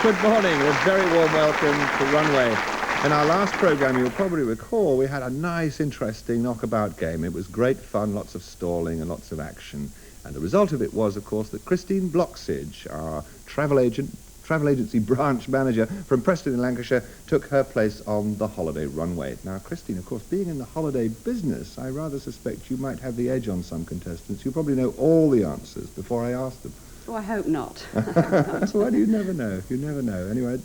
Good morning and a very warm welcome to Runway. In our last programme, you'll probably recall, we had a nice, interesting knockabout game. It was great fun, lots of stalling and lots of action. And the result of it was, of course, that Christine Bloxage, our travel agency branch manager from Preston in Lancashire, took her place on the holiday runway. Now, Christine, of course, being in the holiday business, I rather suspect you might have the edge on some contestants. You probably know all the answers before I ask them. Oh, I hope not. Well, you never know. You never know. Anyway,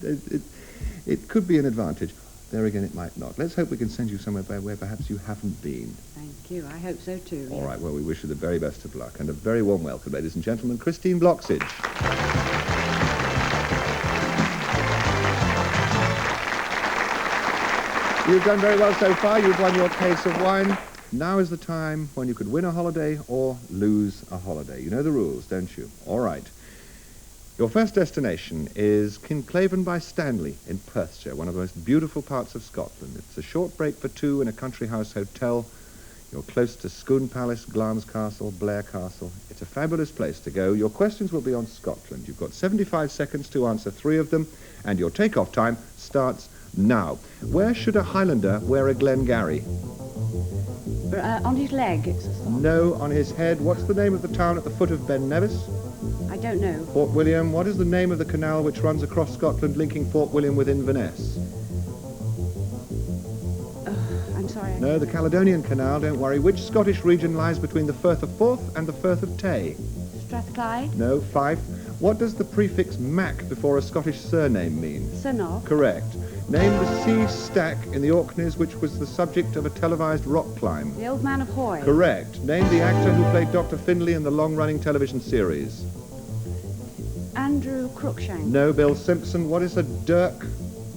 it could be an advantage. There again, it might not. Let's hope we can send you somewhere where perhaps you haven't been. Thank you. I hope so too. All right. Well, we wish you the very best of luck and a very warm welcome, ladies and gentlemen, Christine Bloxage. You've done very well so far. You've won your case of wine. Now is the time when you could win a holiday or lose a holiday. You know the rules, don't you? All right. Your first destination is Kinclaven by Stanley in Perthshire, one of the most beautiful parts of Scotland. It's a short break for two in a country house hotel. You're close to Scone Palace, Glamis Castle, Blair Castle. It's a fabulous place to go. Your questions will be on Scotland. You've got 75 seconds to answer 3 of them, and your takeoff time starts now. Where should a Highlander wear a Glengarry? On his leg, it's a song. No, on his head. What's the name of the town at the foot of Ben Nevis? I don't know. Fort William. What is the name of the canal which runs across Scotland linking Fort William with Inverness? I'm sorry. No, the Caledonian Canal, don't worry. Which Scottish region lies between the Firth of Forth and the Firth of Tay? Strathclyde? No, Fife. What does the prefix Mac before a Scottish surname mean? Sinnock? Correct. Name the sea stack in the Orkneys which was the subject of a televised rock climb. The Old Man of Hoy? Correct. Name the actor who played Dr. Finlay in the long-running television series. Andrew Cruikshank? No, Bill Simpson. What is a dirk?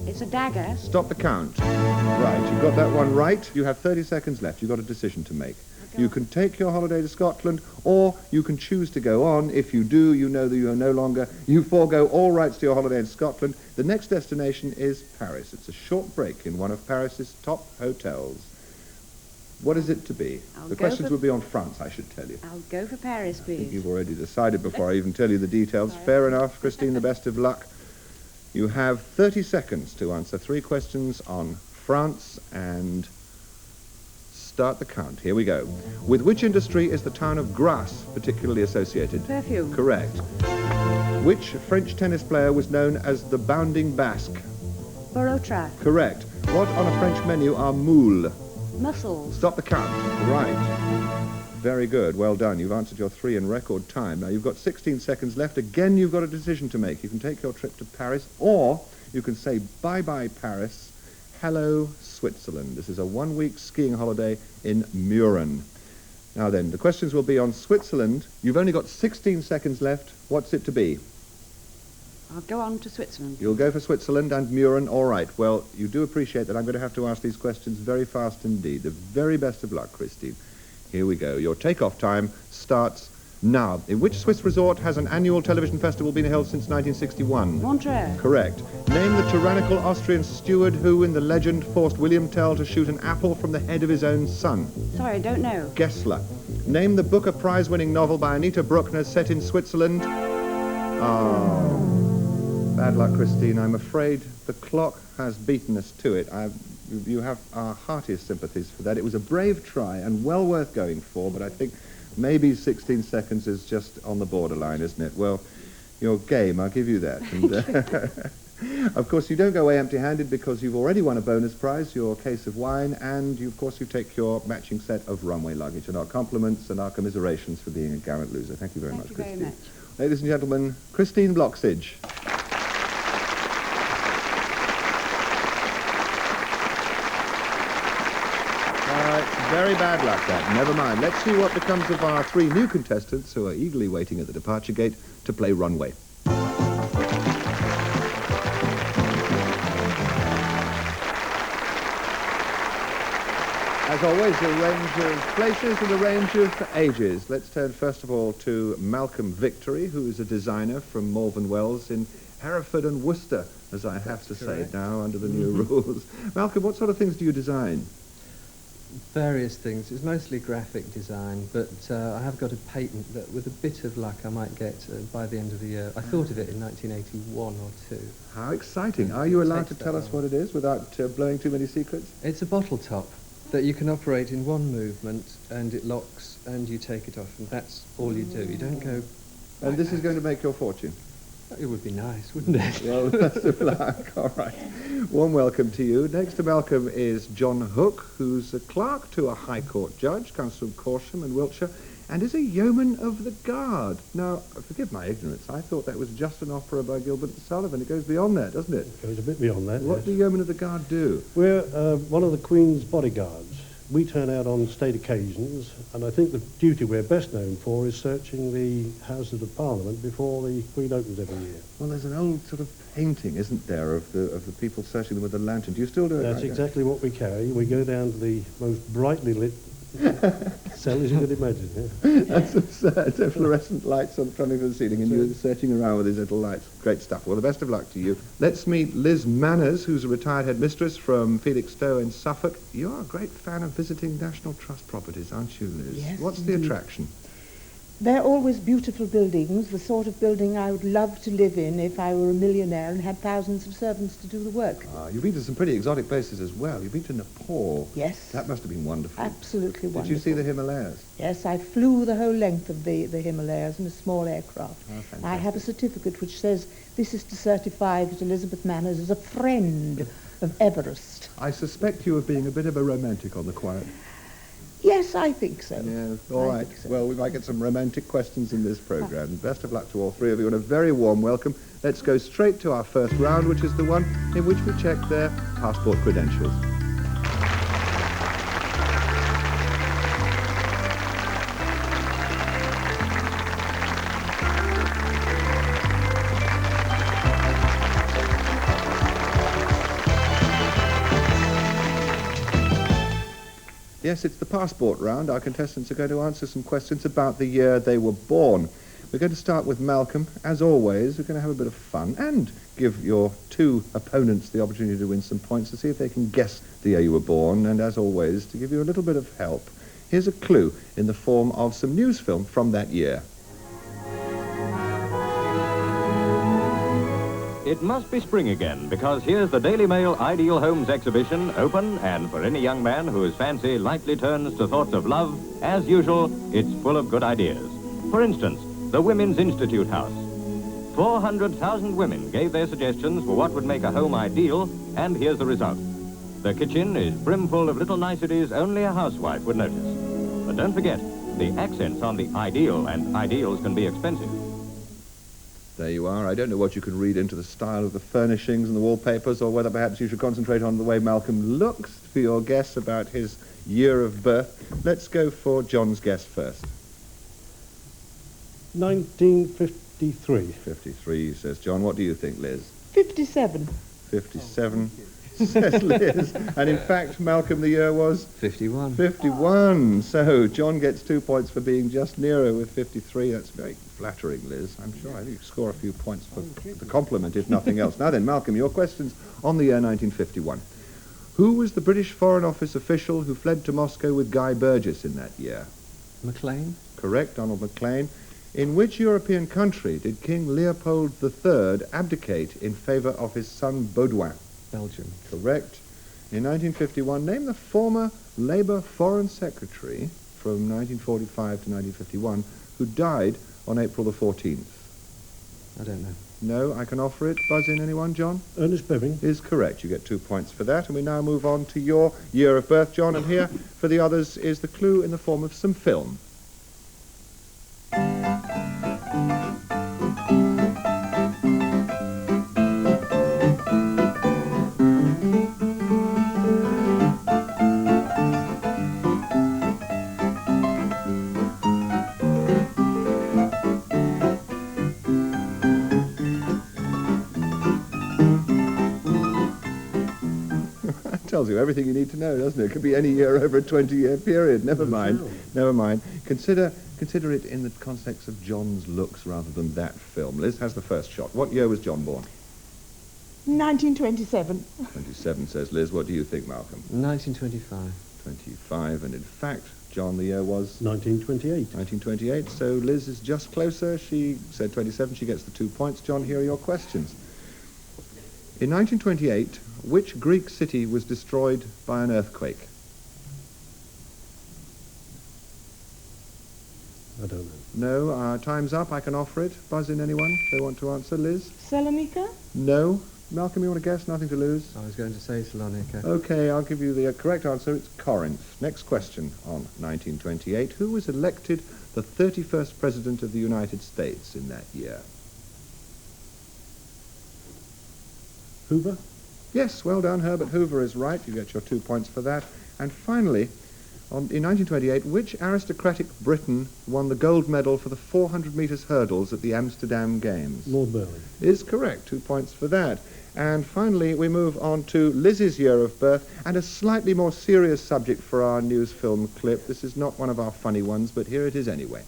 It's a dagger. Stop the count. Right, you've got that one right. You have 30 seconds left. You've got a decision to make. You can take your holiday to Scotland, or you can choose to go on. If you do, you know that you are no longer. You forego all rights to your holiday in Scotland. The next destination is Paris. It's a short break in one of Paris's top hotels. What is it to be? The questions will be on France, I should tell you. I'll go for Paris, I please. think you've already decided before I even tell you the details. Fair enough. Christine, the best of luck. You have 30 seconds to answer 3 questions on France and start the count. Here we go. With which industry is the town of Grasse particularly associated? Perfume? Correct. Which French tennis player was known as the Bounding Basque? Barotra? Correct. What on a French menu are moules? Mussels? Stop the count. Right. Very good. Well done. You've answered your 3 in record time. Now, you've got 16 seconds left. Again, you've got a decision to make. You can take your trip to Paris, or you can say bye-bye Paris, hello Switzerland. This is a 1-week skiing holiday in Mürren. Now then, the questions will be on Switzerland. You've only got 16 seconds left. What's it to be? I'll go on to Switzerland. You'll go for Switzerland and Mürren. All right. Well, you do appreciate that I'm going to have to ask these questions very fast indeed. The very best of luck, Christine. Here we go. Your takeoff time starts now. In which Swiss resort has an annual television festival been held since 1961? Montreux? Correct. Name the tyrannical Austrian steward who, in the legend, forced William Tell to shoot an apple from the head of his own son? Sorry, I don't know. Gessler. Name the Booker Prize-winning novel by Anita Bruckner set in Switzerland? Oh, bad luck, Christine. I'm afraid the clock has beaten us to it. You have our heartiest sympathies for that. It was a brave try and well worth going for, but I think maybe 16 seconds is just on the borderline, isn't it? Well, you're game, I'll give you that. And, of course, you don't go away empty-handed because you've already won a bonus prize, your case of wine, and, of course, you take your matching set of runway luggage. And our compliments and our commiserations for being a gallant loser. Thank you very much, Christine. Thank you very much. Ladies and gentlemen, Christine Bloxage. Very bad luck, that. Never mind. Let's see what becomes of our 3 new contestants who are eagerly waiting at the departure gate to play Runway. As always, a range of places and a range of ages. Let's turn first of all to Malcolm Victory, who is a designer from Malvern Wells in Hereford and Worcester, as I have to say now under the new rules. Malcolm, what sort of things do you design? Various things. It's mostly graphic design, but I have got a patent that with a bit of luck I might get by the end of the year. I thought of it in 1981 or two. How exciting. Are you allowed to tell us what it is without blowing too many secrets? It's a bottle top that you can operate in one movement, and it locks, and you take it off, and that's all you do. You don't go... And this is going to make your fortune? It would be nice, wouldn't it? Well, best of luck. All right. Warm welcome to you. Next to Malcolm is John Hook, who's a clerk to a High Court judge, comes from Corsham in Wiltshire, and is a yeoman of the guard. Now, forgive my ignorance, I thought that was just an opera by Gilbert and Sullivan. It goes beyond that, doesn't it? It goes a bit beyond that, What yes. do yeomen of the guard do? We're one of the Queen's bodyguards. We turn out on state occasions, and I think the duty we're best known for is searching the Houses of Parliament before the Queen opens every year. Well, there's an old sort of painting, isn't there, of the people searching them with a lantern. Do you still do it? That's like exactly what we carry. We go down to the most brightly lit cell as you could imagine. Yeah. That's absurd. So fluorescent lights on front of the ceiling, and you're searching around with these little lights. Great stuff. Well, the best of luck to you. Let's meet Liz Manners, who's a retired headmistress from Felixstowe in Suffolk. You're a great fan of visiting National Trust properties, aren't you, Liz? Yes, What's the indeed. attraction? They're always beautiful buildings, the sort of building I would love to live in if I were a millionaire and had thousands of servants to do the work. You've been to some pretty exotic places as well. You've been to Nepal. Yes. That must have been wonderful. Absolutely wonderful. Did you see the Himalayas? Yes, I flew the whole length of the Himalayas in a small aircraft. Oh, fantastic. I have a certificate which says this is to certify that Elizabeth Manners is a friend of Everest. I suspect you of being a bit of a romantic on the quiet. Yes, I think so. Yeah, all I right. think so. Well, we might get some romantic questions in this programme. Best of luck to all three of you and a very warm welcome. Let's go straight to our first round, which is the one in which we check their passport credentials. Yes, it's the passport round. Our contestants are going to answer some questions about the year they were born. We're going to start with Malcolm. As always, we're going to have a bit of fun and give your two opponents the opportunity to win some points to see if they can guess the year you were born, and as always, to give you a little bit of help. Here's a clue in the form of some news film from that year. It must be spring again, because here's the Daily Mail Ideal Homes exhibition open, and for any young man whose fancy lightly turns to thoughts of love, as usual, it's full of good ideas. For instance, the Women's Institute House. 400,000 women gave their suggestions for what would make a home ideal, and here's the result. The kitchen is brimful of little niceties only a housewife would notice. But don't forget, the accents on the ideal and ideals can be expensive. There you are. I don't know what you can read into the style of the furnishings and the wallpapers, or whether perhaps you should concentrate on the way Malcolm looks for your guess about his year of birth. Let's go for John's guess first. 1953. 53, says John. What do you think, Liz? 57. 57, says Liz. And in fact, Malcolm, the year was? 51. 51. So John gets 2 points for being just nearer with 53. That's very flattering, Liz. I'm sure I think you score a few points for the compliment, if nothing else. Now then, Malcolm, your questions on the year 1951. Who was the British Foreign Office official who fled to Moscow with Guy Burgess in that year? Maclean? Correct, Donald Maclean. In which European country did King Leopold III abdicate in favour of his son Baudouin? Belgium. Correct. In 1951, name the former Labour Foreign Secretary from 1945 to 1951 who died on April the 14th. I don't know. No, I can offer it. Buzz in, anyone, John? Ernest Beving. Is correct. You get 2 points for that. And we now move on to your year of birth, John. And here, for the others, is the clue in the form of some film. Tells you everything you need to know, doesn't it? It could be any year over a 20-year period. Never mind. Never mind. Consider it in the context of John's looks rather than that film. Liz has the first shot. What year was John born? 1927. 27, says Liz. What do you think, Malcolm? 1925. 25, and in fact, John, the year was 1928. 1928, so Liz is just closer. She said 27, she gets the 2 points. John, here are your questions. In 1928, which Greek city was destroyed by an earthquake? I don't know. No, time's up. I can offer it. Buzz in, anyone, if they want to answer. Liz? Salonika? No. Malcolm, you want to guess? Nothing to lose. I was going to say Salonika. Okay, I'll give you the correct answer. It's Corinth. Next question on 1928. Who was elected the 31st President of the United States in that year? Hoover? Yes, well done. Herbert Hoover is right. You get your 2 points for that. And finally, in 1928, which aristocratic Briton won the gold medal for the 400 metres hurdles at the Amsterdam Games? Lord Burleigh. Is correct. 2 points for that. And finally, we move on to Liz's year of birth and a slightly more serious subject for our news film clip. This is not one of our funny ones, but here it is anyway.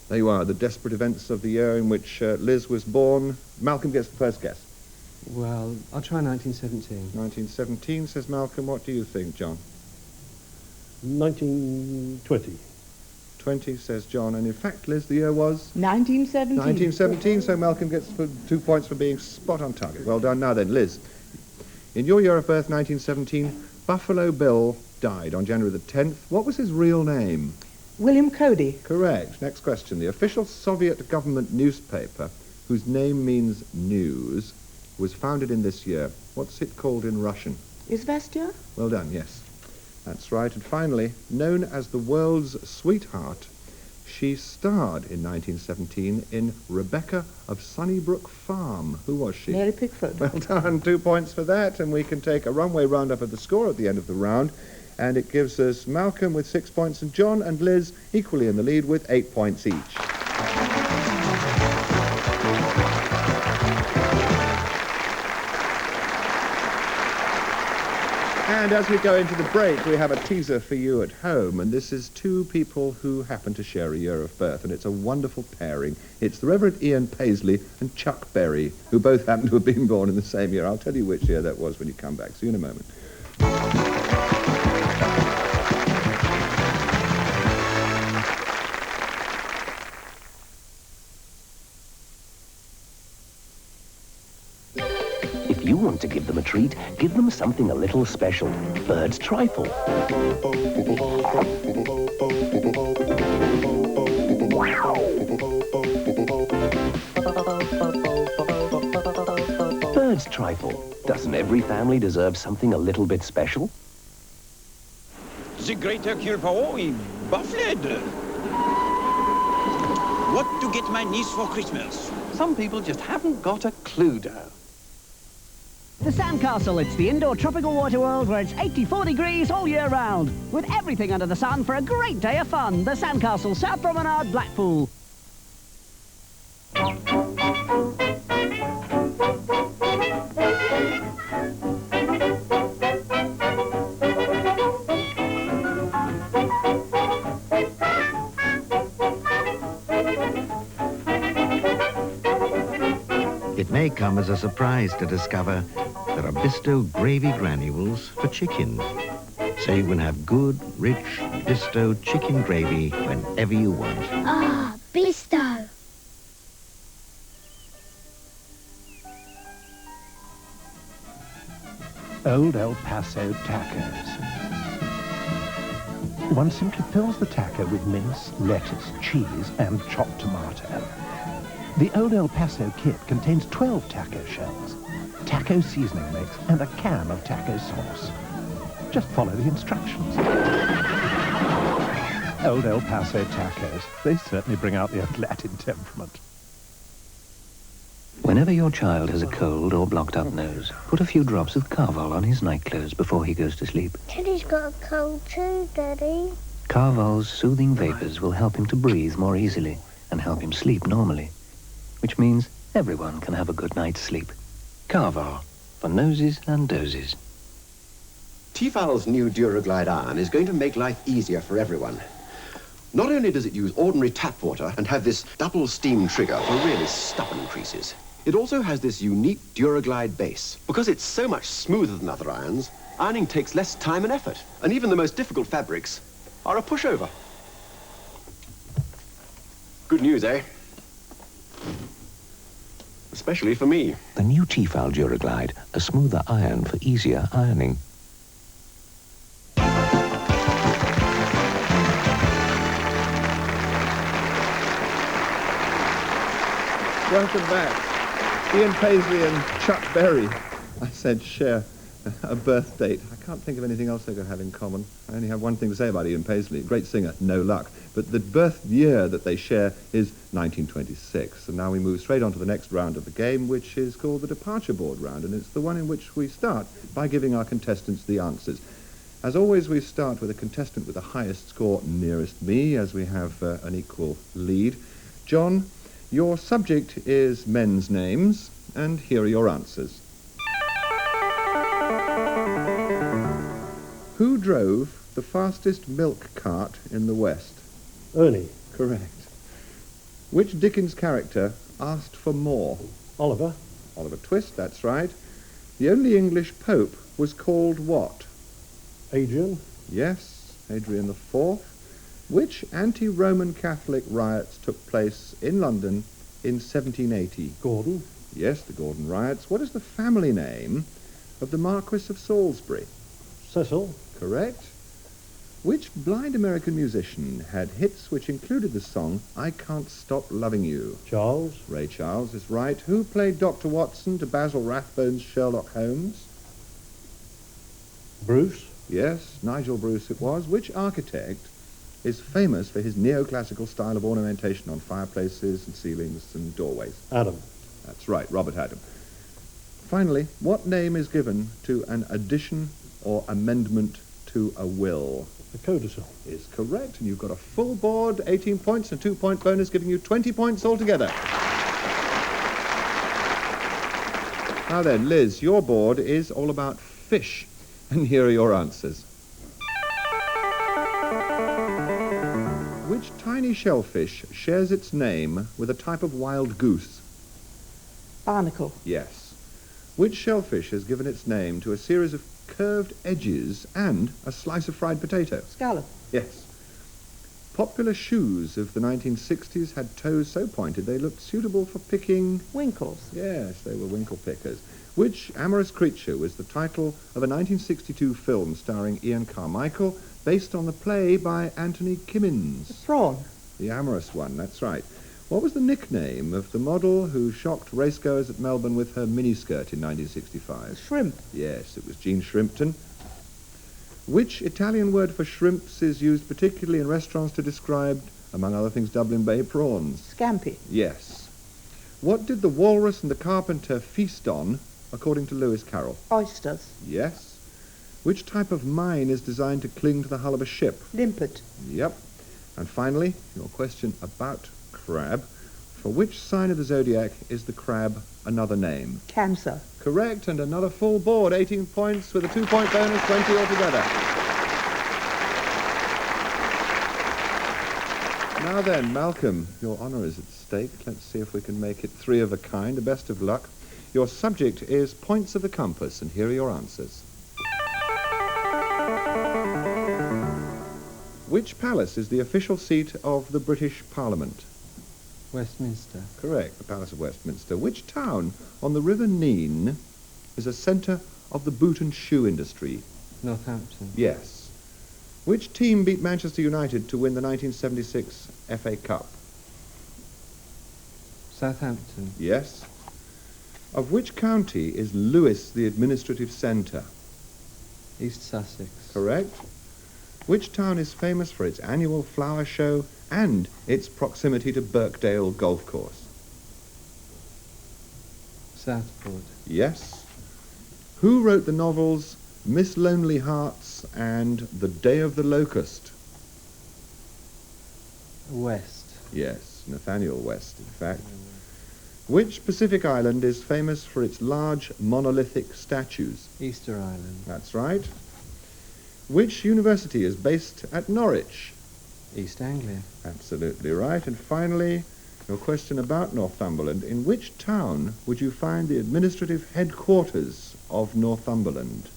There you are, the desperate events of the year in which Liz was born. Malcolm gets the first guess. Well, I'll try 1917. 1917, says Malcolm. What do you think, John? 1920. 20, says John. And in fact, Liz, the year was? 1917. 1917, so Malcolm gets 2 points for being spot on target. Well done. Now then, Liz, in your year of birth, 1917, Buffalo Bill died on January the 10th. What was his real name? William Cody. Correct. Next question. The official Soviet government newspaper, whose name means news, was founded in this year. What's it called in Russian? Izvestia? Well done, yes. That's right. And finally, known as the world's sweetheart, she starred in 1917 in Rebecca of Sunnybrook Farm. Who was she? Mary Pickford. Well done. 2 points for that. And we can take a runway roundup of the score at the end of the round. And it gives us Malcolm with 6 points and John and Liz equally in the lead with 8 points each. And as we go into the break, we have a teaser for you at home, and this is two people who happen to share a year of birth, and it's a wonderful pairing. It's the Reverend Ian Paisley and Chuck Berry, who both happen to have been born in the same year. I'll tell you which year that was when you come back. See you in a moment. If you want to give them a treat, give them something a little special. Bird's trifle. Bird's trifle. Doesn't every family deserve something a little bit special? The great Hercule Poirot is baffled. What to get my niece for Christmas? Some people just haven't got a clue, Joe. The Sandcastle, it's the indoor tropical water world where it's 84 degrees all year round. With everything under the sun for a great day of fun. The Sandcastle, South Promenade, Blackpool. It may come as a surprise to discover there are Bisto gravy granules for chicken. So you can have good, rich Bisto chicken gravy whenever you want. Ah, Bisto. Old El Paso tacos. One simply fills the taco with mince, lettuce, cheese, and chopped tomato. The Old El Paso kit contains 12 taco shells, taco seasoning mix, and a can of taco sauce. Just follow the instructions. Old El Paso tacos. They certainly bring out the old Latin temperament. Whenever your child has a cold or blocked up nose, put a few drops of Carval on his night clothes before he goes to sleep. Teddy's got a cold too, Daddy. Carval's soothing vapors will help him to breathe more easily and help him sleep normally, which means everyone can have a good night's sleep. Carval, for noses and dozes. Tefal's new Duraglide iron is going to make life easier for everyone. Not only does it use ordinary tap water and have this double steam trigger for really stubborn creases, it also has this unique Duraglide base. Because it's so much smoother than other irons, ironing takes less time and effort, and even the most difficult fabrics are a pushover. Good news, eh? Especially for me. The new Tefal Duraglide, a smoother iron for easier ironing. Welcome back. Ian Paisley and Chuck Berry, I said, share a birth date. I can't think of anything else they could have in common. I only have one thing to say about Ian Paisley. Great singer, no luck. But the birth year that they share is 1926. And now we move straight on to the next round of the game, which is called the Departure Board Round. And it's the one in which we start by giving our contestants the answers. As always, we start with a contestant with the highest score nearest me, as we have an equal lead. John, your subject is men's names, and here are your answers. Who drove the fastest milk cart in the West? Ernie. Correct. Which Dickens character asked for more? Oliver. Oliver Twist, that's right. The only English pope was called what? Adrian. Yes, Adrian IV. Which anti-Roman Catholic riots took place in London in 1780? Gordon. Yes, the Gordon riots. What is the family name of the Marquis of Salisbury? Cecil. Correct. Which blind American musician had hits which included the song I Can't Stop Loving You? Charles. Ray Charles is right. Who played Dr. Watson to Basil Rathbone's Sherlock Holmes? Bruce. Yes, Nigel Bruce it was. Which architect is famous for his neoclassical style of ornamentation on fireplaces and ceilings and doorways? Adam. That's right, Robert Adam. Finally, what name is given to an addition or amendment to a will? A codicil. Is correct, and you've got a full board, 18 points, and a 2-point bonus, giving you 20 points altogether. Now then, Liz, your board is all about fish, and here are your answers. Which tiny shellfish shares its name with a type of wild goose? Barnacle. Yes. Which shellfish has given its name to a series of curved edges and a slice of fried potato? Scallop. Yes. Popular shoes of the 1960s had toes so pointed they looked suitable for picking... Winkles. Yes, they were winkle pickers. Which amorous creature was the title of a 1962 film starring Ian Carmichael, based on the play by Anthony Kimmins? The prawn. The amorous one, that's right. What was the nickname of the model who shocked racegoers at Melbourne with her miniskirt in 1965? Shrimp. Yes, it was Jean Shrimpton. Which Italian word for shrimps is used particularly in restaurants to describe, among other things, Dublin Bay prawns? Scampi. Yes. What did the walrus and the carpenter feast on, according to Lewis Carroll? Oysters. Yes. Which type of mine is designed to cling to the hull of a ship? Limpet. Yep. And finally, your question about crab. For which sign of the zodiac is the crab another name? Cancer. Correct, and another full board, 18 points with a 2-point bonus, 20 altogether. Now then, Malcolm, your honour is at stake. Let's see if we can make it 3 of a kind. The best of luck. Your subject is points of the compass, and here are your answers. Which palace is the official seat of the British Parliament? Westminster. Correct, the Palace of Westminster. Which town on the River Nene is a centre of the boot and shoe industry? Northampton. Yes. Which team beat Manchester United to win the 1976 FA Cup? Southampton. Yes. Of which county is Lewes the administrative centre? East Sussex. Correct. Which town is famous for its annual flower show and its proximity to Birkdale Golf Course? Southport. Yes. Who wrote the novels Miss Lonely Hearts and The Day of the Locust? West. Yes, Nathaniel West, in fact. Which Pacific island is famous for its large monolithic statues? Easter Island. That's right. Which university is based at Norwich? East Anglia. Absolutely right. And finally, your question about Northumberland. In which town would you find the administrative headquarters of Northumberland?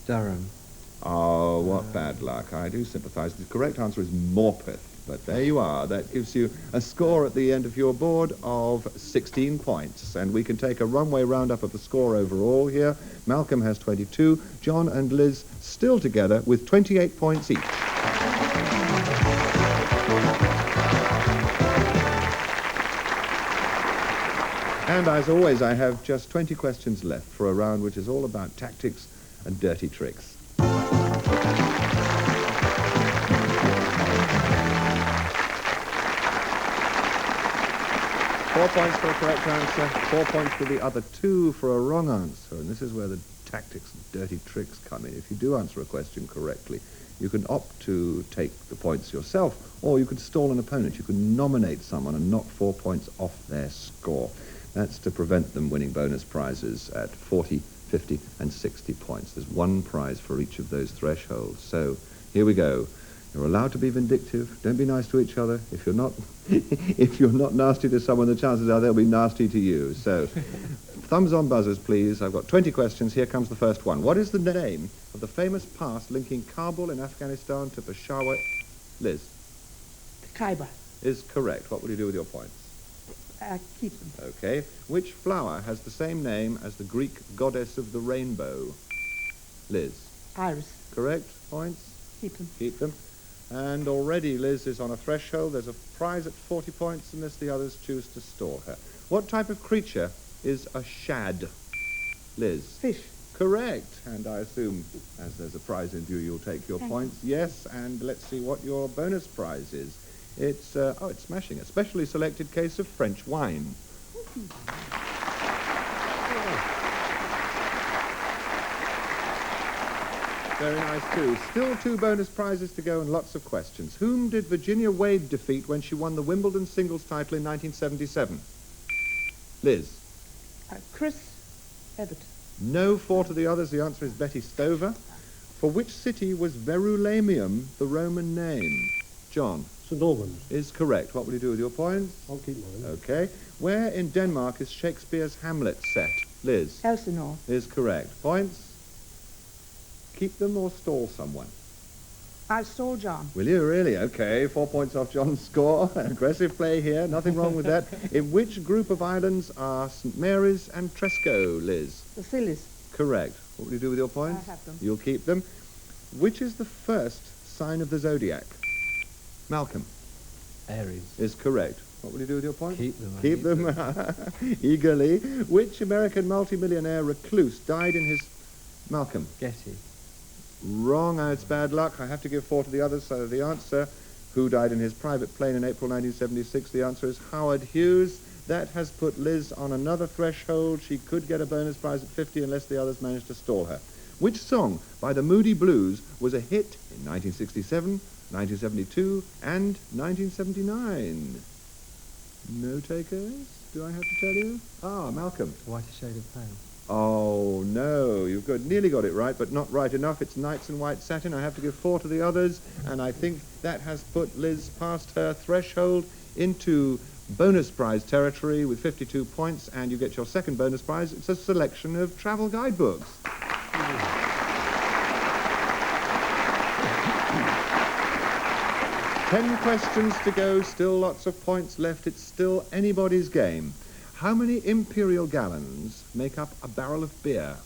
Durham. Oh, what bad luck. I do sympathise. The correct answer is Morpeth. But there you are. That gives you a score at the end of your board of 16 points. And we can take a runway roundup of the score overall here. Malcolm has 22. John and Liz still together with 28 points each. And as always, I have just 20 questions left for a round which is all about tactics and dirty tricks. 4 points for a correct answer, 4 points for the other 2 for a wrong answer. And this is where the tactics and dirty tricks come in. If you do answer a question correctly, you can opt to take the points yourself, or you could stall an opponent. You can nominate someone and knock 4 points off their score. That's to prevent them winning bonus prizes at 40, 50, and 60 points. There's one prize for each of those thresholds. So here we go. You're allowed to be vindictive. Don't be nice to each other. If you're not, if you're not nasty to someone, the chances are they'll be nasty to you. So, thumbs on buzzers, please. I've got 20 questions. Here comes the first one. What is the name of the famous pass linking Kabul in Afghanistan to Peshawar? Liz. Khyber. Is correct. What will you do with your points? Keep them. Okay. Which flower has the same name as the Greek goddess of the rainbow? Liz. Iris. Correct. Points? Keep them. Keep them. And already Liz is on a threshold. There's a prize at 40 points unless the others choose to stall her. What type of creature is a shad? Liz. Fish. Correct. And I assume, as there's a prize in view, you'll take your points. Yes, and let's see what your bonus prize is. It's, it's smashing. A specially selected case of French wine. Very nice, too. Still 2 bonus prizes to go and lots of questions. Whom did Virginia Wade defeat when she won the Wimbledon singles title in 1977? Liz. Chris Everett. No 4 to the others. The answer is Betty Stover. For which city was Verulamium the Roman name? John. St Albans. Is correct. What will you do with your points? I'll keep mine. Okay. Where in Denmark is Shakespeare's Hamlet set? Liz. Elsinore. Is correct. Points? Keep them or stall someone? I'll stall John. Will you really? Okay, 4 points off John's score. Aggressive play here, nothing wrong with that. In which group of islands are St Mary's and Tresco, Liz? The Scillies. Correct. What will you do with your points? I have them. You'll keep them. Which is the first sign of the zodiac? Malcolm. Aries. Is correct. What will you do with your points? Keep them. Keep them. Eagerly. Which American multimillionaire recluse died in his... Malcolm. Getty. Wrong, and it's bad luck. I have to give 4 to the others, so the answer, who died in his private plane in April 1976, the answer is Howard Hughes. That has put Liz on another threshold. She could get a bonus prize at 50 unless the others managed to stall her. Which song by the Moody Blues was a hit in 1967, 1972, and 1979? No takers? Do I have to tell you? Ah, Malcolm. Whiter Shade of Pale. Oh, no, you've nearly got it right, but not right enough. It's Nights in White Satin. I have to give 4 to the others, and I think that has put Liz past her threshold into bonus prize territory with 52 points, and you get your second bonus prize. It's a selection of travel guidebooks. 10 questions to go, still lots of points left. It's still anybody's game. How many imperial gallons make up a barrel of beer?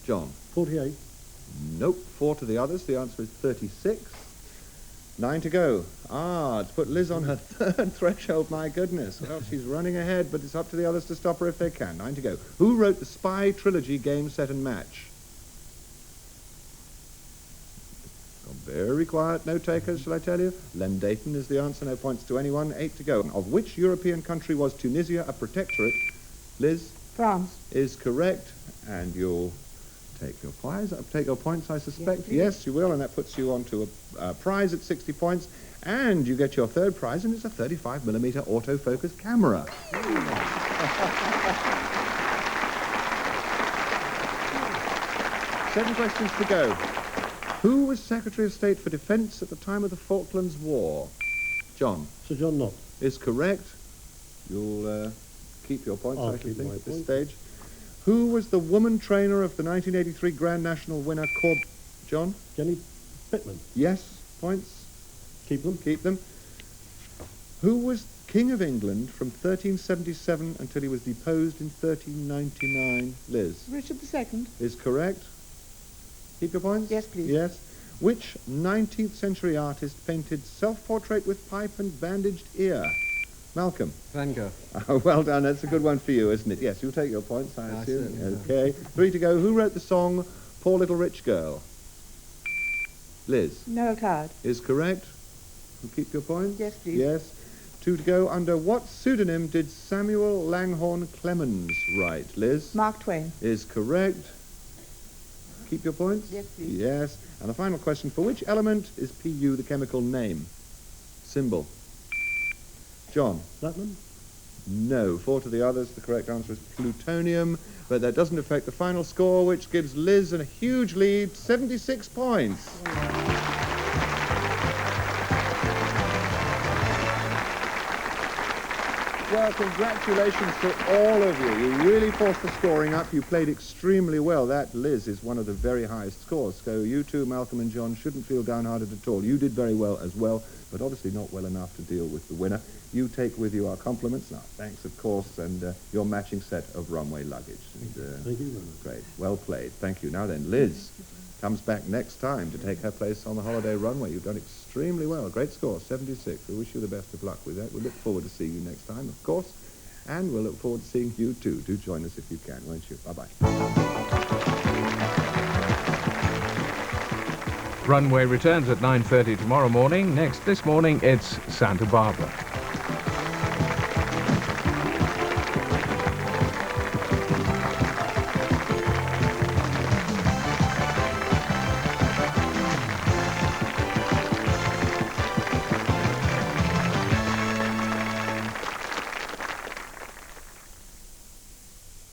John. 48. Nope, 4 to the others. The answer is 36. 9 to go. It's put Liz on her third threshold, my goodness. Well, she's running ahead, but it's up to the others to stop her if they can. 9 to go. Who wrote the Spy Trilogy game, set and match? Very quiet, no takers, shall I tell you? Len Dayton is the answer, no points to anyone. 8 to go. Of which European country was Tunisia a protectorate? Liz? France. Is correct, and you'll take your prize, take your points, I suspect. Yes, you will, and that puts you onto a prize at 60 points, and you get your third prize, and it's a 35mm autofocus camera. 7 questions to go. Who was Secretary of State for Defence at the time of the Falklands War? John. Sir John Knott. Is correct. You'll keep your points, I'll I should keep think, my at this points. stage. Who was the woman trainer of the 1983 Grand National winner, John? Jenny Pittman. Yes. Points? Keep them. Keep them. Who was King of England from 1377 until he was deposed in 1399? Liz. Richard II. Is correct. Keep your points? Yes, please. Yes. Which 19th century artist painted self-portrait with pipe and bandaged ear? Malcolm. Van Gogh. Oh, well done. That's a good one for you, isn't it? Yes, you'll take your points, I assume. certainly will. Okay. 3 to go. Who wrote the song Poor Little Rich Girl? Liz. Noel Coward. Is correct. You keep your points? Yes, please. Yes. 2 to go. Under what pseudonym did Samuel Langhorne Clemens write? Liz. Mark Twain. Is correct. Keep your points? Yes, please. Yes. And the final question, for which element is Pu the chemical name? Symbol. John. Platinum? No. 4 to the others. The correct answer is plutonium. But that doesn't affect the final score, which gives Liz a huge lead, 76 points. Well, congratulations to all of you. You really forced the scoring up. You played extremely well. That, Liz, is one of the very highest scores. So you two, Malcolm and John, shouldn't feel downhearted at all. You did very well as well, but obviously not well enough to deal with the winner. You take with you our compliments, our thanks, of course, and your matching set of Runway luggage. And, Thank you very much. great. Well played. Thank you. Now then, Liz comes back next time to take her place on the holiday runway. You've done extremely well. Great score, 76. We wish you the best of luck with that. We look forward to seeing you next time, of course, and we'll look forward to seeing you too. Do join us if you can, won't you? Bye-bye. Runway returns at 9:30 tomorrow morning. Next, this morning, it's Santa Barbara.